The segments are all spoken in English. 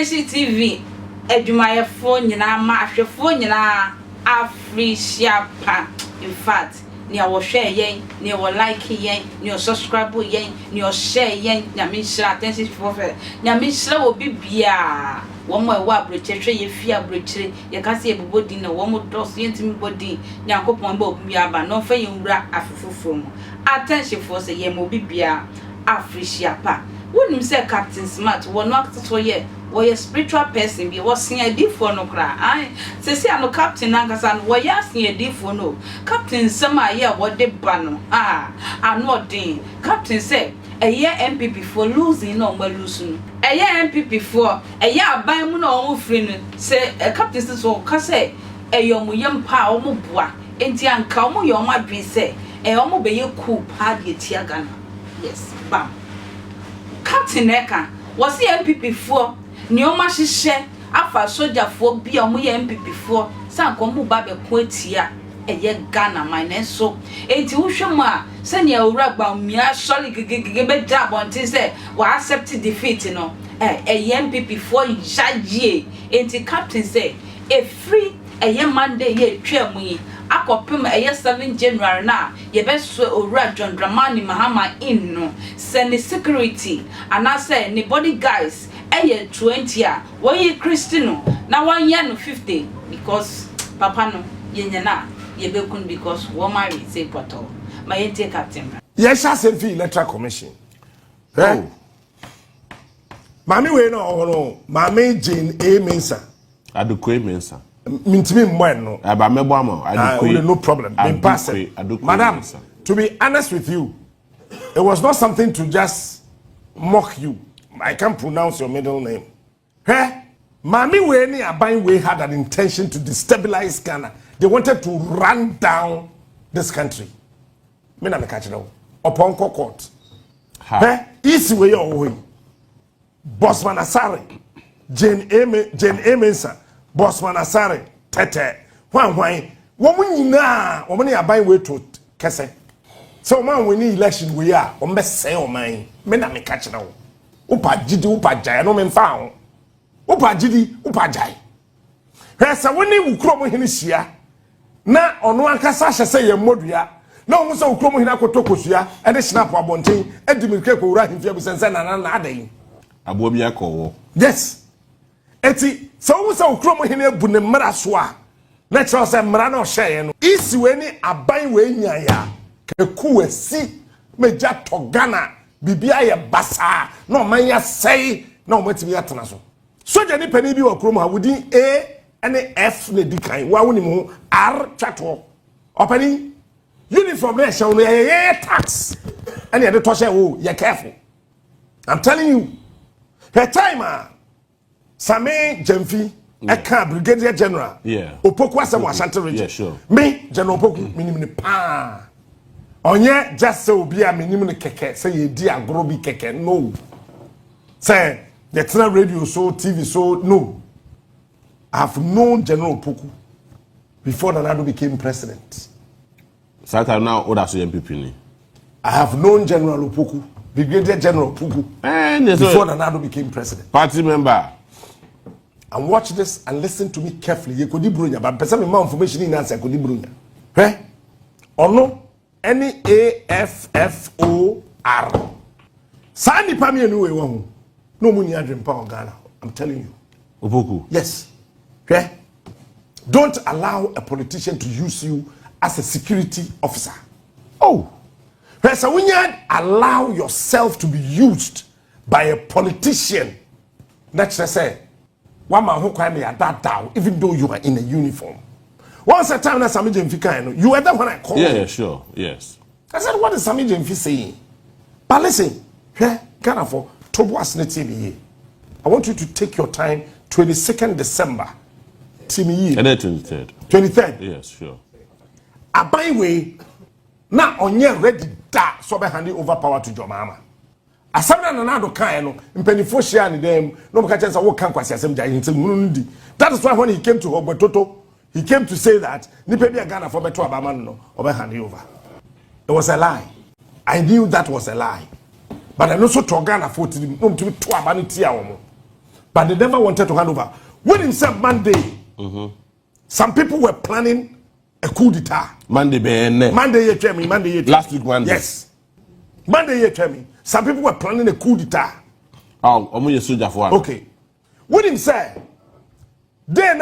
Attention TV edwumayefo nyina ma ahwefo nyina Africia pa. In fact, ni awo share yen, ni awo like yen, ni awo subscribe yen, ni awo share yen, nyame shira attention for nyame shira obi bia wo mo ewa abrochehwe ye fi abrochire ye ka se ebobodi na wo mo dos yentimi bodi nyankopon ba obi aba no fa yewura afufufo mu attention for say ye mo obi bia Africia pa wonim say Captain Smart wo no akto ye wo ye spiritual person bi wo sen adifo no kra ai se se ano captain ankasa no wo ya sen adifo no captain sama ye wo de ba no ano odin captain say eye NPP for losing no ma lose no eye NPP for eye aban mu na o free no say captain so ka say eyomo yempa o mo boa enti anka o mo ye o ma dwen say o mo be ye coup pa de Tvgh. Yes bam captain eka was the NPP for Nioma hihye afa soldier for bia omo ye NPP for sanko mu ba be ko atia eye Ghana man so enti wo hwem a se ne awura gba mia sori gege be ja bontin se wa accept defeat no NPP for jaje enti captain say a free Monday ye twam yi akopem 7 January na ye be so owura John Dramani Mahama in no send security and I say ni body guys 20 a wo Christian na 1 year no 50 because papa no ye nyana ye be kun because wo marry say portal my ente captain yes asem fi electoral commission mami we no mami Jane A Mensa adukwe Mensa mintimi mwen no aba mebo am adukwe no problem madam to be honest with you it was not something to just mock you. I can't pronounce your middle name. Mami we aban we had an intention to destabilize Ghana. They wanted to run down this country. Me na me catch now. Upon court. Easy way your way. Bossman Asare. Jane A Mensa. Bossman Asare. Tete. Why? Woman na woman aban we to kese. So man we need election we are. O me say o man. Me na me catch now. Upa jidi upa jai no memfa ho upa jidi upa jai hesa woni ukromo hini hia na ono ankasa hyese ye modua na omo so ukromo hini akotokosua e de snap abonten e di milke ko wura himfia bu sense na adan abo bia ko yes eti so omo so ukromo hini ebu ne mra so a na kyo se mra na o hye no isi we ni aban we nya ya ke ku asi meja to Ghana bibia ye basa no man ya sei na o matimi atena so soja ni pani bi wa krom ha wudi A and F ne dikan wa woni mu R twato opani uniform na shawo ye tax and ye de to share wo ye careful. I'm telling you her time Same Jemfi eka brigadier general opoku asem Ashanti region me general opoku minimum pa onye just say obi a menim ne keke say ye di agro bi keke no say the tena radio so TV so no. I've known General Poku before Nanado became president. Sata now order so NPP ni. I have known General Opoku, Brigadier General Poku before Nanado became president. Party member. And watch this and listen to me carefully. You could brunya, but person me more information in answer could brunya. Or no? NAFFOR. Sani pami anyway one. No money dream power Ghana. I'm telling you. Opoku. Yes. Okay? Don't allow a politician to use you as a security officer. Oh. So when you allow yourself to be used by a politician, let's just say, one man who can be at that down, even though you are in a uniform. Once a time that Sami Jemfi can, you were the one I called. Yeah, sure, yes. I said, what is Sami Jemfi saying? But listen, Ghana for Toboas TV. I want you to take your time, 22nd December. And then 23rd. 23rd? Yes, sure. Abai way, now on your ready da, so be handing over power to your mama. Asamna nanado kan no mpanifo hia ne dem no mka chensa wo kan kwasi asem jai ntem munundi. That is why when he came to Ogbetoto, he came to say that nipa bia Ghana for beto abama no obe hand over. It was a lie. I knew that was a lie. But I also to Ghana for no to abanu tia wo. but they never wanted to hand over. When himself Monday, some people were planning a coup d'etat. Monday, Monday, last week Monday. Yes. Monday, some people were planning a coup d'etat. Oh, soldier for okay. When him said, then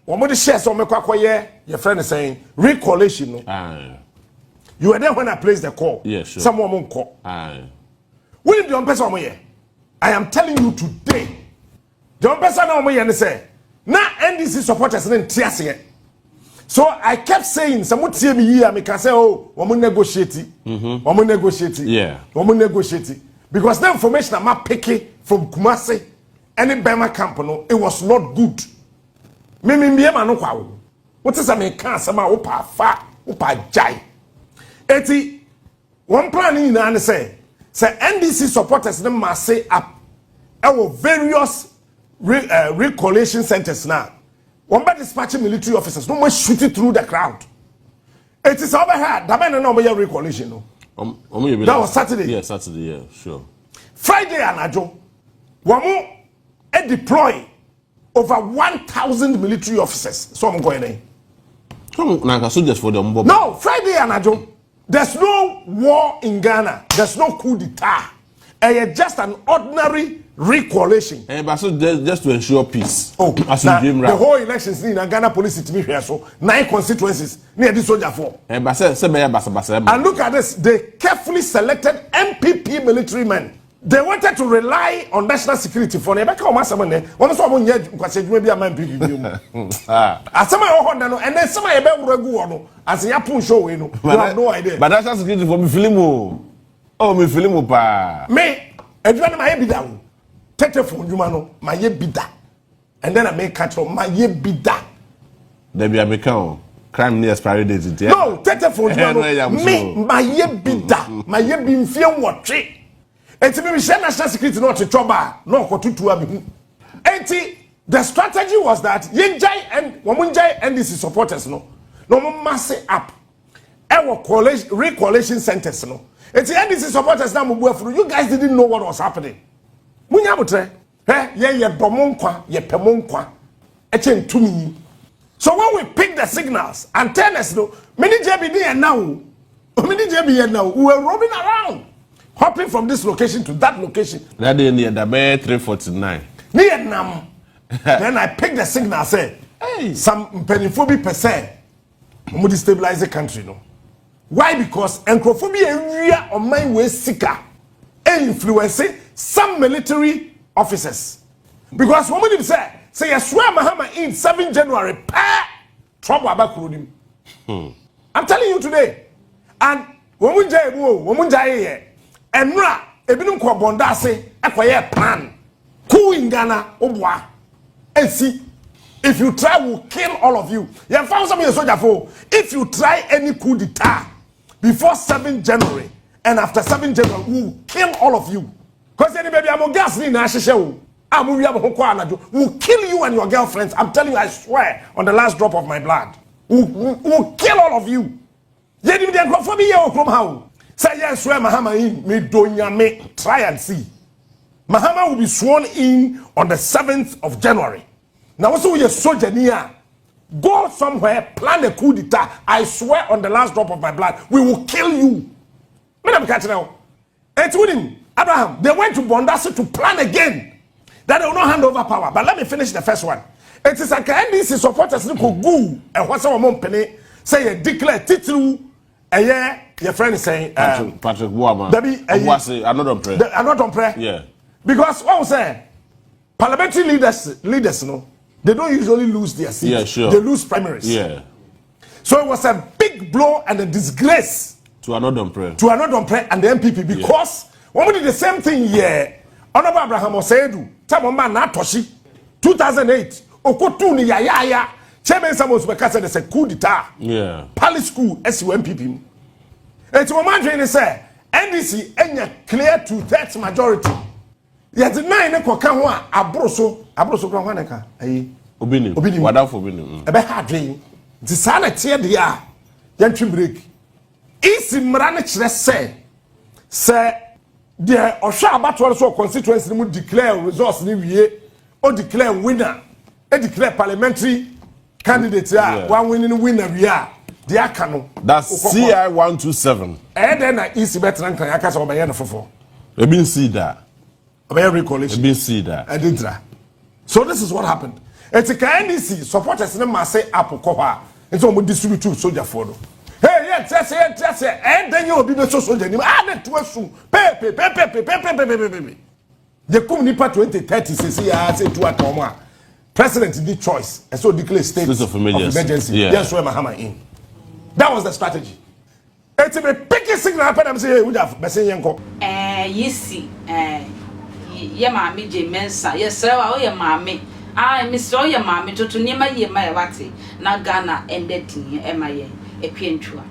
one more share some your friend is saying recollation. You were there when I placed the call. Yes, sure. Someone won't call. When did the person I am telling you today, the person now say, now NDC supporters didn't tear it. So I kept saying, someone tell me here, I can say, oh, woman negotiate. Woman negotiate. Yeah. Woman negotiate. Because the information I'm picking from Kumasi, any Bema camp, it was not good. What is a man can't sama upa fa upa jai. Eti one plan in and say NDC supporters them must say up our various recollation centers now. One by dispatching military officers, no more shooting through the crowd. It is over here. That man no more recollation. No. That was Saturday. Yeah, Saturday. Yeah, sure. Friday and Ajo, one more deploy over 1,000 military officers. So I'm going in. Soldiers for them. No, Friday and Ajo. There's no war in Ghana. There's no coup d'etat. It's just an ordinary recollation. But so just to ensure peace. Oh, the whole elections in Ghana police to me here. So 9 constituencies near this soldier for. And look at this. They carefully selected NPP military men. They wanted to rely on national security for them. And then some and then as a yapun show, you have no idea. But national security for me film. Oh, me film pa. Me, everyone my bida. Telephone, you know, my bida. And then I make catch on my bida. There be a crime near expiry date. No, telephone, me, my bida. My bin film what trick. And to me, share national security not to trouble, no for 2 abi. And the strategy was that Yenjai and Wamunjai NDC supporters no mass up. Our recollation centers no. And the NDC supporters now you guys didn't know what was happening. Munyabutre, ye bomonkwa, ye pemonkwa, echen tumi. So when we pick the signals, antennas no, many JB and now, we were roaming around. Hopping from this location to that location. That day near the Bay 349. Near Nam. Then I picked the signal, say, hey, some peniphobic percent would destabilize the country. No. Why? Because encrophobia area on my way seeker influencing some military officers. Because what would say I swear Mahama in 7 January, trouble about him. I'm telling you today. And woman jay and ra ebinum ko bonda ase ekoye plan coup in Ghana obwa and see if you try we'll kill all of you. You found some soldier for if you try any coup d'etat before 7 January and after 7 January we'll kill all of you. Because anybody am gas ni na hihye o we'll kill you and your girlfriends. I'm telling you, I swear on the last drop of my blood. We'll kill all of you. Yedi de nkofo bi ye okrom ha. Say yes, swear Mahama in me donya me try and see. Mahama will be sworn in on the 7th of January. Now also we are soldier near. Go somewhere, plan a coup d'etat. I swear on the last drop of my blood, we will kill you. Madam Catching it's with him. Abraham, they went to Bondasi to plan again. That they will not hand over power. But let me finish the first one. It is like NDC supporters who go and what's our mom penny say declare title a year. Your friend is saying Patrick Boama. I'm not on prayer. Yeah. Because what was saying, parliamentary leaders, no, they don't usually lose their seats. Yeah, sure. They lose primaries. Yeah. So it was a big blow and a disgrace to another prayer. And the NPP because when we did the same thing here, Honorable Abraham Osedu, Tamoma Natoshi, 2008, Okotuni Yaya, Chairman Samuel Bekasa, they said coup d'etat. Yeah. Palace School, SUMPP. It's a man trying to say NDC any clear 2/3 majority. Yet the 9 Kokanwa Abroso Kwaneka. Obini. Wada for Obini. Ebe hadwe. The sana tie de ya. Yantwi break. Isi mrane kire say the Osha abatwa so constituency mu declare results ni wie. or declare winner, and declare parliamentary candidate, one winning winner, we are. The Akano. That's CI 127. And then I easy better than Kayakas or Bayana for. We've been see that. Every coalition. We've been see that. I didn't try. So this is what happened. It's a KNDC supporters in the say Apple Copa. It's almost distribute soldier for. Hey, yes, and then you'll be the social journey. Add to us soon. Pepe. The Kumnipa 2030 says, I say to a Toma. President did choice, and so declare state of emergency. Yeah. That's where Mahama in. That was the strategy. It's a picky signal. I'm saying, would have been saying, you see, your mammy, Mensa, yes, sir, oh, your mammy. I miss your mammy to near my year, my wati. Now Ghana ended in MIA, a pientua.